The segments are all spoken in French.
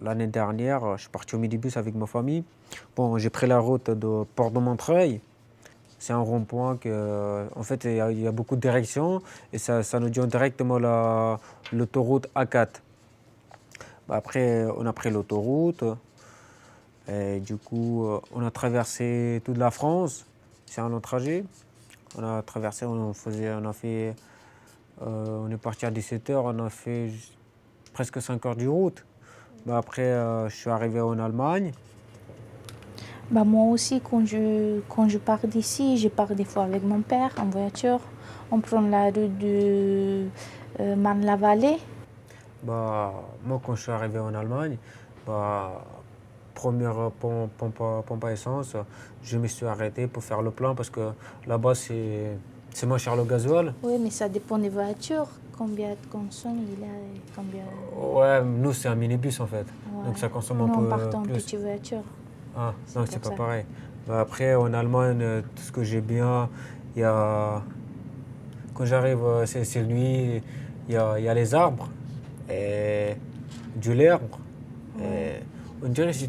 l'année dernière, je suis parti au Midibus avec ma famille. Bon, j'ai pris la route de Port de Montreuil. C'est un rond-point que, en fait, il y a beaucoup de directions et ça nous donne directement l'autoroute A4. Bah, après, on a pris l'autoroute et du coup, on a traversé toute la France. C'est un long trajet. On a traversé, on est parti à 17 h, on a fait presque 5 heures de route. Bah, après, je suis arrivé en Allemagne. Bah, moi aussi, quand je pars d'ici, je pars des fois avec mon père en voiture. On prend la route de Marne-la-Vallée. Bah, moi, quand je suis arrivé en Allemagne, bah, première pompe à essence, je me suis arrêté pour faire le plein parce que là-bas, c'est moins cher le gasoil. Oui, mais ça dépend des voitures. Combien de consomme il a et combien... Ouais, nous, c'est un minibus en fait. Donc Ouais. ça consomme un Nous, on peu part en plus. petite voiture. Ah, C'est non, c'est pour pas ça. pareil. Bah, après, en Allemagne, tout ce que j'ai bien, il y a. Quand j'arrive, c'est nuit, il y a les arbres et de l'herbe. Ouais. Et on dirait que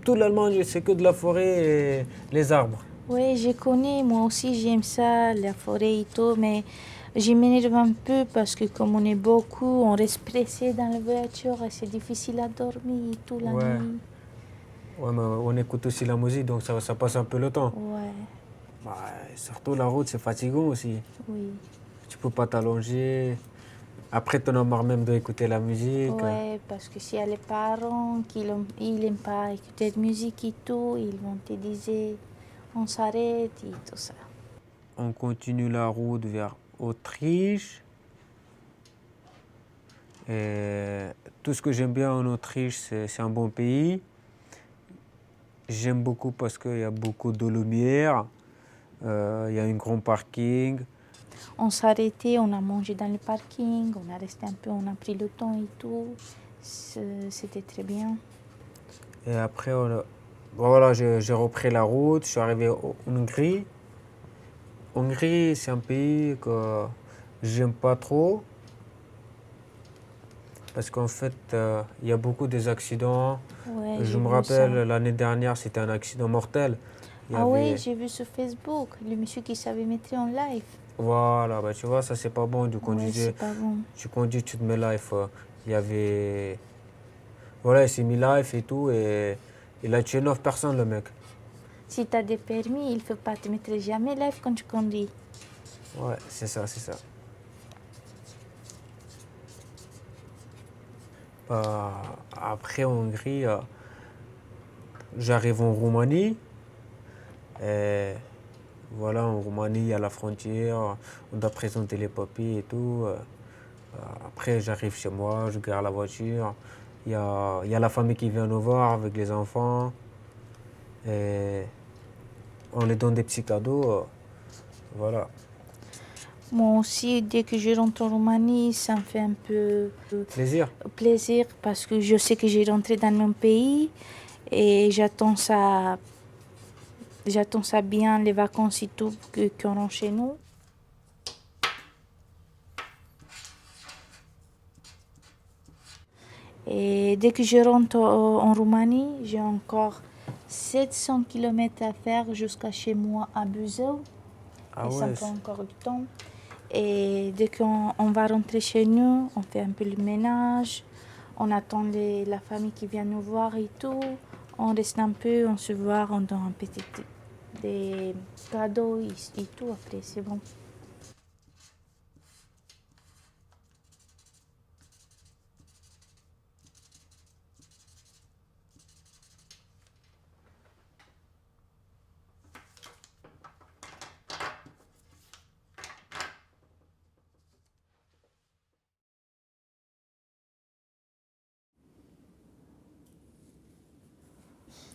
tout l'Allemagne, c'est que de la forêt et les arbres. Oui, je connais. Moi aussi, j'aime ça, la forêt et tout. Mais je m'énerve un peu parce que comme on est beaucoup, on reste pressé dans la voiture et c'est difficile à dormir toute la Ouais, nuit. ouais, mais on écoute aussi la musique, donc ça passe un peu le temps. Ouais, Bah, surtout la route, c'est fatigant aussi. oui. Tu peux pas t'allonger. Après, t'en as marre même d'écouter la musique. Ouais, parce que s'il y a les parents qui n'aiment pas écouter de musique et tout, ils vont te dire on s'arrête et tout ça. On continue la route vers Autriche. Et tout ce que j'aime bien en Autriche, c'est un bon pays. J'aime beaucoup parce qu'il y a beaucoup de lumière. Il y a un grand parking. On s'arrêtait, on a mangé dans le parking, on a resté un peu, on a pris le temps et tout. C'était très bien. Et après, voilà, j'ai repris la route. Je suis arrivé en Hongrie. Hongrie, c'est un pays que j'aime pas trop parce qu'en fait, il y a beaucoup des accidents. Ouais, Je j'ai me vu ça. rappelle, l'année dernière, c'était un accident mortel. Il y Ah ouais, avait, j'ai vu sur Facebook, le monsieur qui savait mettre en live. voilà, bah, tu vois, ça c'est pas bon. Ouais, c'est pas bon. Tu conduis, tu te mets live. Il y avait, voilà, il s'est mis live et tout et il a tué 9 personnes, le mec. Si tu as des permis, il ne faut pas te mettre jamais live quand tu conduis. Ouais, c'est ça, c'est ça. Après Hongrie, j'arrive en Roumanie. Et voilà, en Roumanie, à la frontière, on doit présenter les papiers et tout. Après, j'arrive chez moi, je gare la voiture. Il y a la famille qui vient nous voir avec les enfants. Et on les donne des petits cadeaux. Voilà. Moi aussi, dès que je rentre en Roumanie, ça me fait un peu Plaisir. plaisir parce que je sais que j'ai rentré dans mon pays et j'attends ça bien, les vacances et tout, qu'on rentre chez nous. Et dès que je rentre en Roumanie, j'ai encore 700 km à faire jusqu'à chez moi à Buzău. Ah Et ça me ouais, prend encore du temps. Et dès qu'on va rentrer chez nous, on fait un peu le ménage, on attend la famille qui vient nous voir et tout. On reste un peu, on se voit, on donne un petit des cadeaux et tout. Après, c'est bon.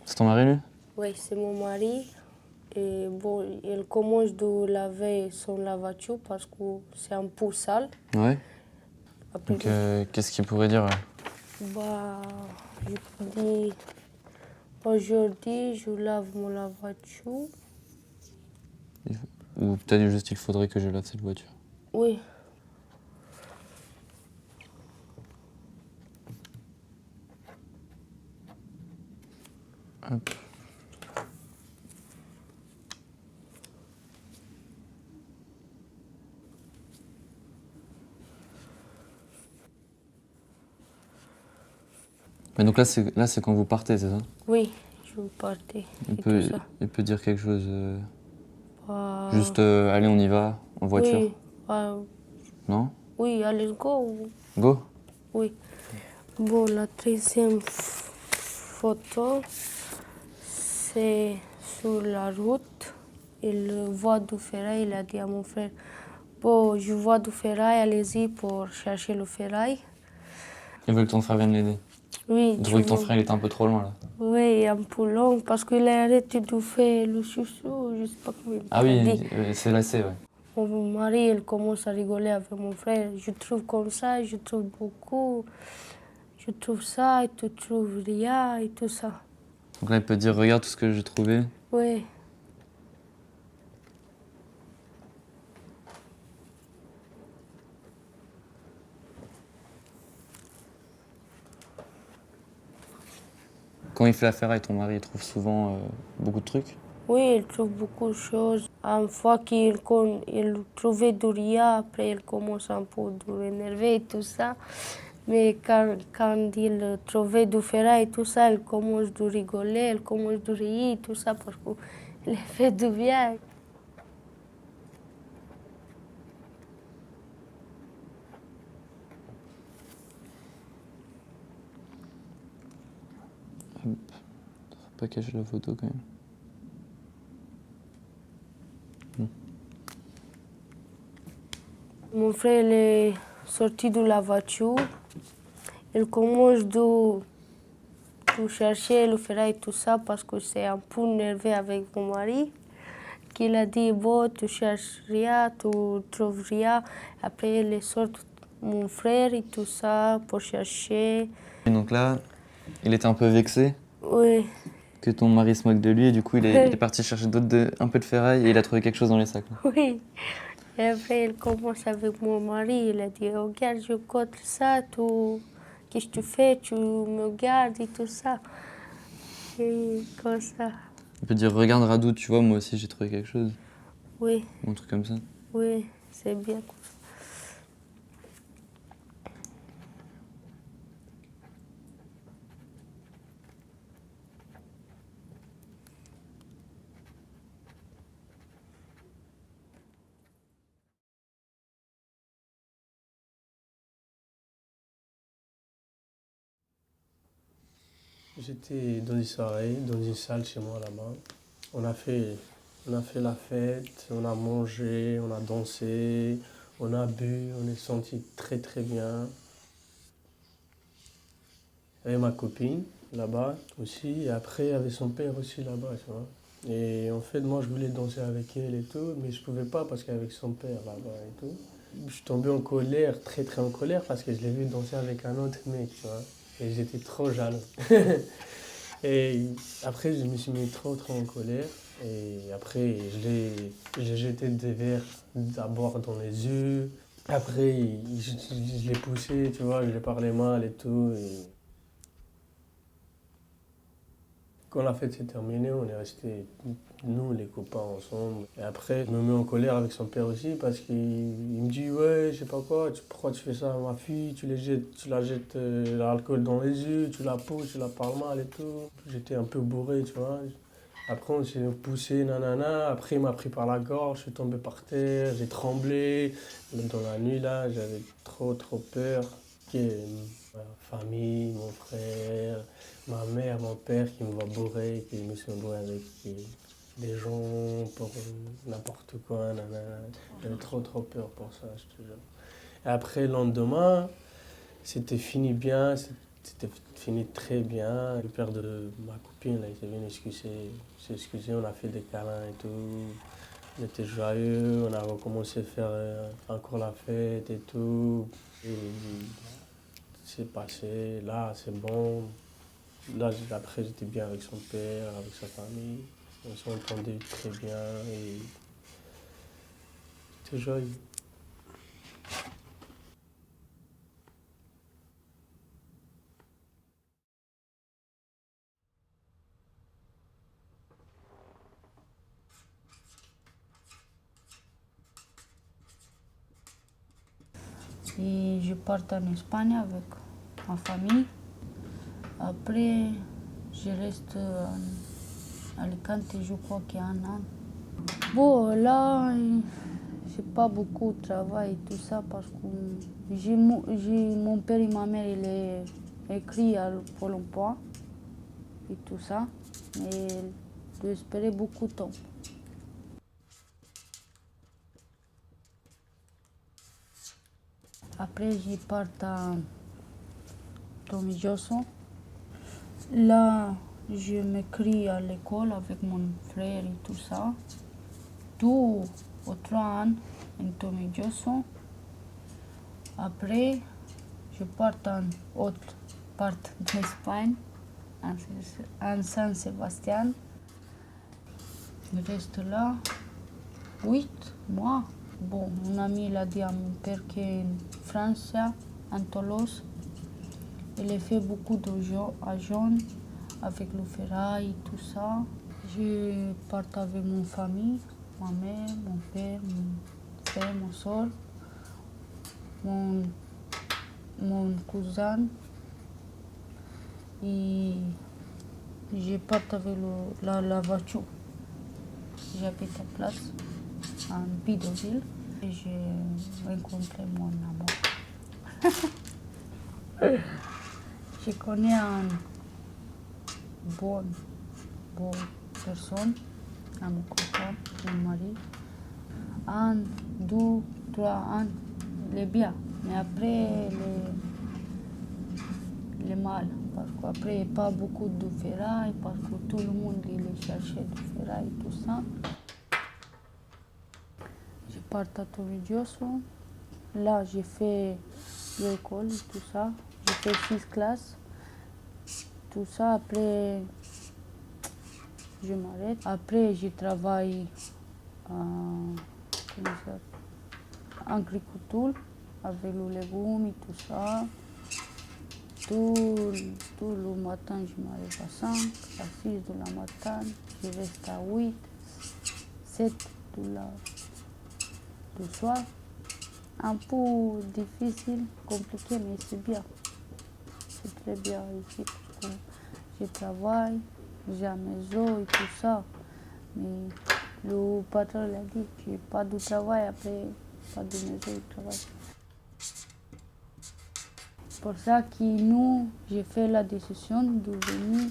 C'est ton mari, lui? Oui, c'est mon mari. Et bon, il commence de laver son lavature parce que c'est un peu sale. Ouais. Après, Donc, qu'est-ce qu'il pourrait dire? bah, je dis, aujourd'hui, je lave mon lavature. Ou peut-être juste il faudrait que je lave cette voiture. Oui, Hop. Mais donc là, c'est quand vous partez, c'est ça? Oui, je partais. Il Et peut, tout ça. il peut dire quelque chose. Bah, Juste, allez, on y va, en voiture. oui, bah, Non? oui, allez, go. Go? Oui. Bon, la troisième photo, c'est sur la route. Il voit du ferraille, il a dit à mon frère, bon, je vois du ferraille, allez-y pour chercher le ferraille. Il veut que ton frère vienne l'aider. Oui, Il tu trouvait que ton vois. frère il était un peu trop loin là. Oui, un peu long, parce qu'il a arrêté de faire le chouchou, je sais pas comment il Ah a oui, dit. c'est lassé, ouais. Mon mari, il commence à rigoler avec mon frère. Je trouve comme ça, je trouve beaucoup. Je trouve ça et tu trouves rien et tout ça. Donc là, il peut dire, regarde tout ce que j'ai trouvé. Oui. Quand il fait la ferraille, ton mari, il trouve souvent beaucoup de trucs. Oui, il trouve beaucoup de choses. Une fois il trouvait du rien, après il commence un peu de l'énerver et tout ça. Mais quand il trouvait du ferraille et tout ça, il commence de rigoler, il commence de rire et tout ça parce qu'il fait du bien. Faut pas cacher la photo quand même. Mon frère il est sorti de la voiture. Il commence de chercher le ferraille et tout ça parce que c'est un peu nerveux avec mon mari. Qu'il a dit, bon, tu cherches rien, tu trouves rien. Après, il sort mon frère et tout ça pour chercher. Et donc là, il était un peu vexé Oui, que ton mari se moque de lui et du coup, il est parti chercher un peu de ferraille et il a trouvé quelque chose dans les sacs. Là. oui. Et après, il commence avec mon mari. Il a dit, regarde, je compte ça, qu'est-ce que tu fais? Tu me gardes et tout ça. Et comme ça. Il peut dire, regarde Radou, tu vois, moi aussi j'ai trouvé quelque chose. Oui, Ou un truc comme ça. oui, c'est bien. J'étais dans une soirée, dans une salle chez moi là-bas. On a fait la fête, on a mangé, on a dansé, on a bu, on est senti très très bien. Il y avait ma copine là-bas aussi, et après il y avait son père aussi là-bas, tu vois. Et en fait, moi je voulais danser avec elle et tout, mais je pouvais pas parce qu'avec son père là-bas et tout. Je suis tombé en colère, très très en colère, parce que je l'ai vu danser avec un autre mec, tu vois. Et j'étais trop jaloux. Et après, je me suis mis trop trop en colère. Et après, j'ai jeté des verres à boire dans les yeux. Après, je l'ai poussé, tu vois, je lui ai parlé mal et tout. Et quand la fête s'est terminée, on est restés, nous, les copains, ensemble. Et après, je me mets en colère avec son père aussi parce qu'il me dit, ouais, je sais pas quoi, pourquoi tu fais ça à ma fille, tu la jettes l'alcool dans les yeux, tu la pousses, tu la parles mal et tout. J'étais un peu bourré, tu vois. Après, on s'est poussé, nanana. Après, il m'a pris par la gorge, je suis tombé par terre, j'ai tremblé. Dans la nuit, là, j'avais trop, trop peur. Ma famille, mon frère, ma mère, mon père qui me voit bourré, qui me sont bourré avec des gens pour n'importe quoi, nanana. J'avais trop, trop peur pour ça, je te jure. Et après, le lendemain, c'était fini bien, c'était fini très bien. Le père de ma copine, là, il était venu s'excuser, on a fait des câlins et tout. On était joyeux, on a recommencé à faire encore la fête et tout. Et c'est passé, là c'est bon. Là après j'étais bien avec son père, avec sa famille. On s'entendait très bien et c'était joyeux. Et je pars en Espagne avec ma famille. Après, je reste à Alicante, je crois qu'il y a un an. Bon, là, j'ai pas beaucoup de travail et tout ça parce que mon père et ma mère, il est écrit à Pôle emploi et tout ça. Mais je dois espérer beaucoup de temps. Après, je pars à Tomilloso. Là, je m'écris à l'école avec mon frère et tout ça. Tout aux 3 ans en Tomilloso. Après, je pars en autre part d'Espagne, en San Sébastien. Je reste là 8 mois. Bon, mon ami il a dit à mon père qu'en France, en Toulouse, il a fait beaucoup à jaune avec le ferraille et tout ça. Je pars avec mon famille, ma mère, mon père, mon frère, mon soeur, mon cousin. Et je pars avec la voiture. J'habite à Place, en Bidonville, et j'ai rencontré mon amour. Je connais une bonne personne, un copain, mon mari. 1, 2, 3 ans, il est bien. Mais après, il est mal. Parce qu'après, il n'y a pas beaucoup de ferraille, parce que tout le monde il cherchait du ferraille et tout ça. Je pars à Tomilloso. Là, j'ai fait l'école et tout ça. J'ai fait 6 classes. Tout ça, après, je m'arrête. Après, je travaille en agriculture, avec les légumes et tout ça. Tout le matin, je m'arrête à 5, à 6 de la matin. Je reste à 8, 7 du soir. Un peu difficile, compliqué, mais c'est bien. C'est très bien ici parce que je travaille, j'ai la maison et tout ça. Mais le patron a dit qu'il n'y a pas de travail, après pas de maison et de travail. C'est pour ça que nous, j'ai fait la décision de venir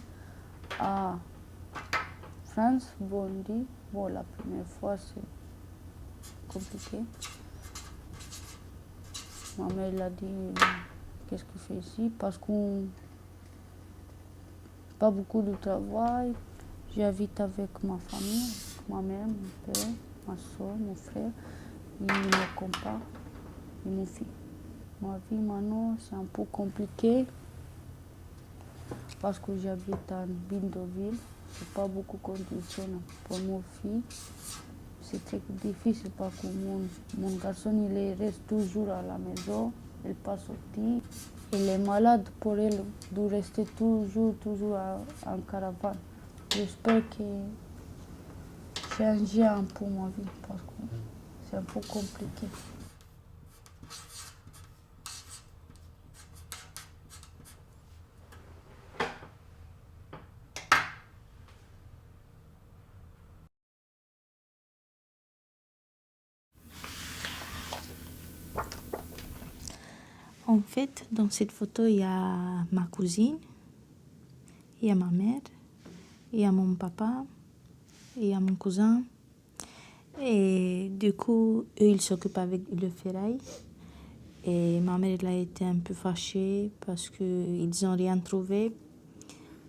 à France, Bondy. Bon, la première fois, c'est compliqué. Ma mère a dit, qu'est-ce que tu fais ici? Parce qu'on n'a pas beaucoup de travail. J'habite avec ma famille, ma mère, mon père, ma soeur, mon frère, et mon compagnon et mon fils. Ma vie maintenant, c'est un peu compliqué parce que j'habite à Bindoville. C'est pas beaucoup de conditions pour mon fils. C'est très difficile parce que mon garçon il reste toujours à la maison, il n'est pas sorti. Il est malade pour elle de rester toujours en caravane. J'espère que changer un peu ma vie parce que c'est un peu compliqué. En fait, dans cette photo, il y a ma cousine, il y a ma mère, il y a mon papa, il y a mon cousin. Et du coup, eux, ils s'occupent avec le ferraille. Et ma mère, elle a été un peu fâchée parce qu'ils n'ont rien trouvé.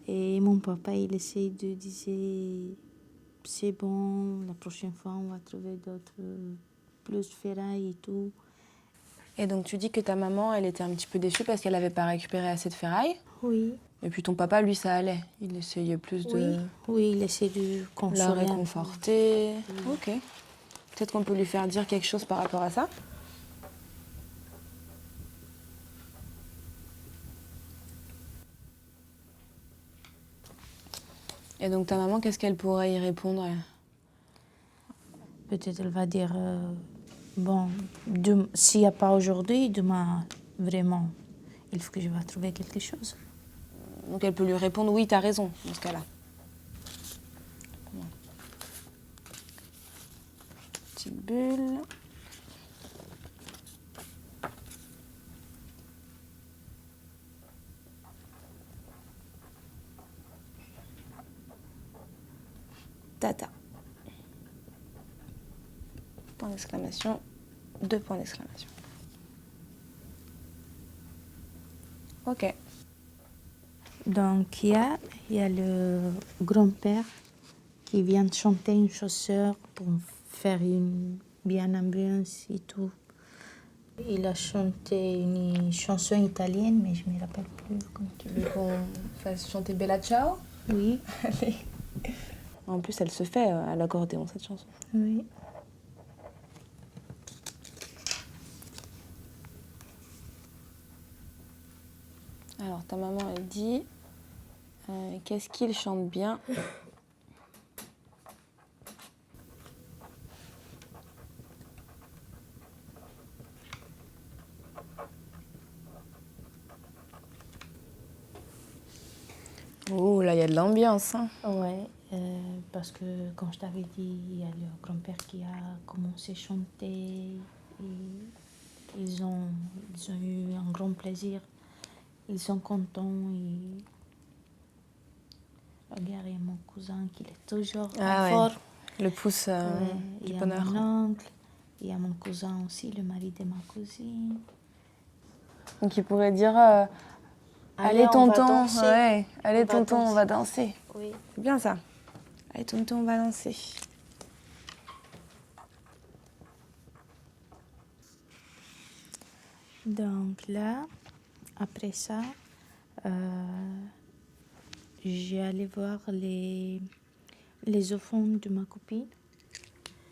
Et mon papa, il essaye de dire, c'est bon, la prochaine fois, on va trouver d'autres, plus de ferraille et tout. Et donc tu dis que ta maman, elle était un petit peu déçue parce qu'elle n'avait pas récupéré assez de ferraille. Oui. Et puis ton papa, lui, ça allait. Il essayait plus de Oui, il essaie de consoler. la réconforter. Ok. Peut-être qu'on peut lui faire dire quelque chose par rapport à ça. Et donc ta maman, qu'est-ce qu'elle pourrait y répondre? Peut-être elle va dire bon, s'il n'y a pas aujourd'hui, demain, vraiment, il faut que je vais trouver quelque chose. Donc elle peut lui répondre oui, t'as raison, dans ce cas-là. Petite bulle. Tata. Point d'exclamation, 2 points d'exclamation. Ok. Donc, il y a le grand-père qui vient de chanter une chanson pour faire une bien ambiance et tout. Il a chanté une chanson italienne, mais je ne me rappelle plus comment tu veux. Qu'on fasse chanter Bella Ciao. Oui, Allez. En plus, elle se fait à l'accordéon, cette chanson. oui. Alors, ta maman, elle dit qu'est-ce qu'il chante bien? Oh, là, il y a de l'ambiance. Hein. Ouais, parce que, comme je t'avais dit, il y a le grand-père qui a commencé à chanter. Et ils ont eu un grand plaisir. Ils sont contents. Et... Regarde, il y a mon cousin qui est toujours Ah fort. Le pouce Ouais, du il y a bonheur. mon oncle, il y a mon cousin aussi, le mari de ma cousine. Donc, il pourrait dire Allez, allez, on va tonton, danser. ouais, allez, On va tonton, on danser. va danser. Oui. C'est bien ça. Allez, tonton, on va danser. Donc là, après ça, j'ai allé voir les enfants de ma copine.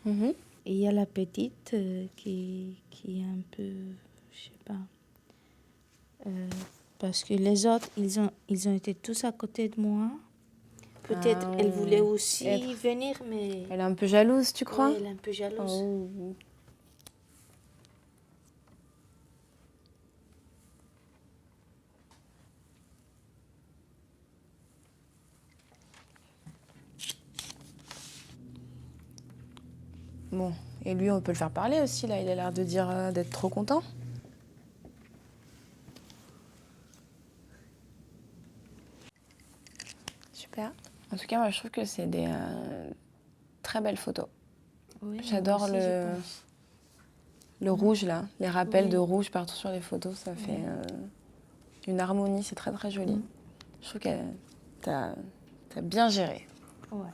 Mhm. Et il y a la petite qui est un peu, je sais pas, parce que les autres, ils ont été tous à côté de moi. Peut-être Ah, elle voulait aussi être- venir, mais Elle est un peu jalouse, tu crois? ouais, elle est un peu jalouse. Oh. Bon, et lui, on peut le faire parler aussi, là. Il a l'air de dire d'être trop content. Super. En tout cas, moi, je trouve que c'est des très belles photos. Oui, J'adore moi aussi, je pense. le rouge, là. Les rappels Oui. de rouge partout sur les photos, ça fait une harmonie. C'est très, très joli. Je trouve que t'as bien géré. Ouais.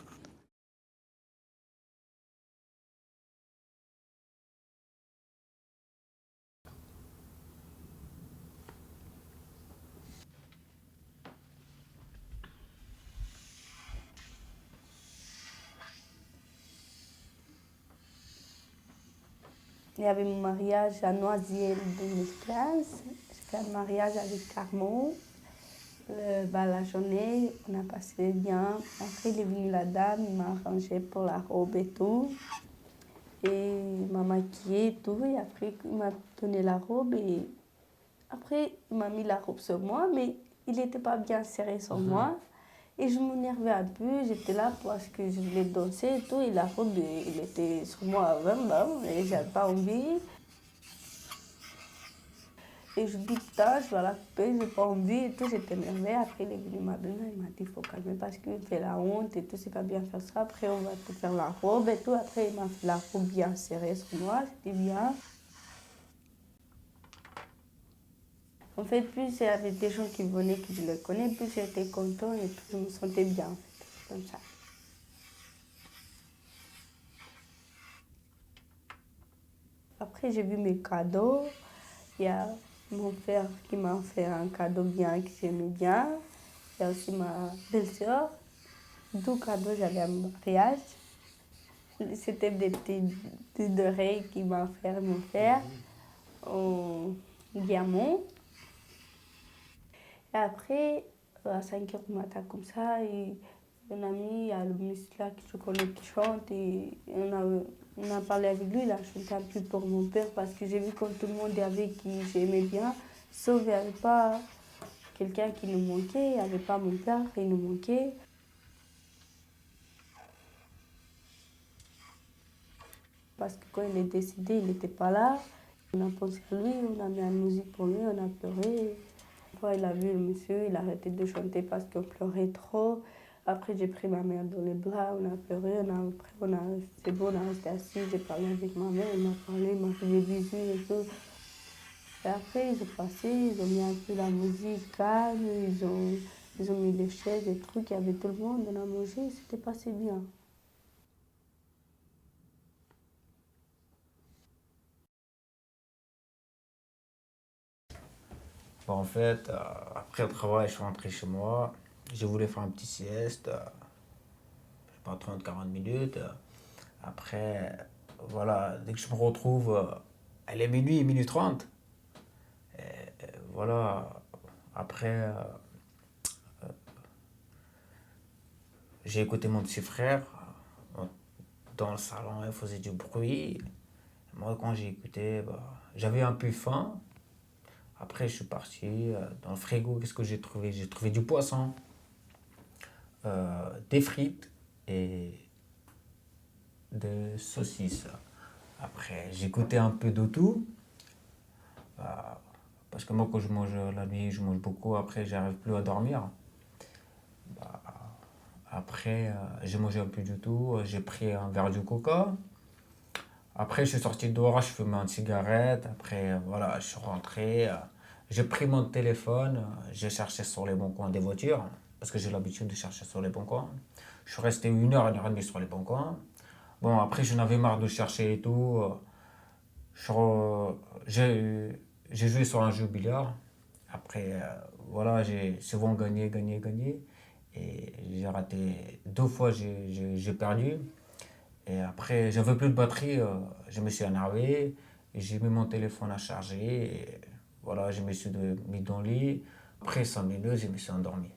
Il y avait mon mariage à Noisiel 2015. J'ai fait un mariage avec Carmon. La journée, on a passé bien. Après, il est venu la dame, il m'a arrangé pour la robe et tout. Et il m'a maquillée et tout. Et après, il m'a donné la robe. Et après, il m'a mis la robe sur moi, mais il n'était pas bien serré sur moi. Et je m'énervais un peu. J'étais là parce que je voulais danser et tout. Et la robe, il était sur moi vraiment. Et j'avais pas envie. Et je dis, putain, je vais la couper, j'ai pas envie et tout, j'étais énervée. Après, il est venu m'abonner, il m'a dit, il faut calmer parce qu'il fait la honte et tout, c'est pas bien faire ça. Après, on va te faire la robe et tout. Après, il m'a fait la robe bien serrée sur moi, c'était bien. En fait, plus il y avait des gens qui venaient, que je les connais, plus j'étais contente et plus je me sentais bien, en fait, comme ça. Après, j'ai vu mes cadeaux. Il y a mon père qui m'a fait un cadeau bien, que j'aimais bien. Il y a aussi ma belle-sœur. 2 cadeaux, j'avais un mariage. C'était des petites oreilles qui m'a fait mon père en diamant. Et après, à 5 heures du matin, comme ça, un ami, il y a le ministre là que je connais qui chante et on a parlé avec lui, il a chanté un peu pour mon père parce que j'ai vu comme tout le monde avait qui j'aimais bien, sauf il n'y avait pas quelqu'un qui nous manquait, il n'y avait pas mon père qui nous manquait. Parce que quand il est décédé, il n'était pas là. On a pensé à lui, on a mis la musique pour lui, on a pleuré. Après, il a vu le monsieur, il a arrêté de chanter parce qu'on pleurait trop. Après, j'ai pris ma mère dans les bras, on a pleuré, c'est bon, on a resté assis, j'ai parlé avec ma mère, elle m'a parlé, elle m'a fait des bisous et tout. Et après, ils ont passé, ils ont mis un peu la musique calme, ils ont mis les chaises, des trucs, il y avait tout le monde, on a mangé, c'était passé bien. Bon, en fait, après le travail, je suis rentré chez moi. Je voulais faire un petit sieste, je sais pas, 30-40 minutes. Après, voilà, dès que je me retrouve, elle est minuit 30. Voilà, après, j'ai écouté mon petit frère dans le salon, il faisait du bruit. Moi, quand j'ai écouté, j'avais un peu faim. Après, je suis parti dans le frigo. Qu'est-ce que j'ai trouvé? J'ai trouvé du poisson, des frites et des saucisses. Après, j'ai goûté un peu de tout. Parce que moi, quand je mange la nuit, je mange beaucoup. Après, j'arrive plus à dormir. Après, j'ai mangé un peu du tout. J'ai pris un verre de coca. Après, je suis sorti dehors, je fumais une cigarette. Après, voilà, je suis rentré. J'ai pris mon téléphone. J'ai cherché sur les bons coins des voitures. Parce que j'ai l'habitude de chercher sur les bons coins. Je suis resté 1 heure et demie sur les bons coins. Bon, après, j'en avais marre de chercher et tout. Je re- J'ai joué sur un jeu billard. Après, voilà, j'ai souvent gagné. Et j'ai raté 2 fois, j'ai perdu. Et après, j'avais plus de batterie, je me suis énervé. Et j'ai mis mon téléphone à charger. Et voilà, je me suis mis dans le lit. Après 5 minutes, je me suis endormi.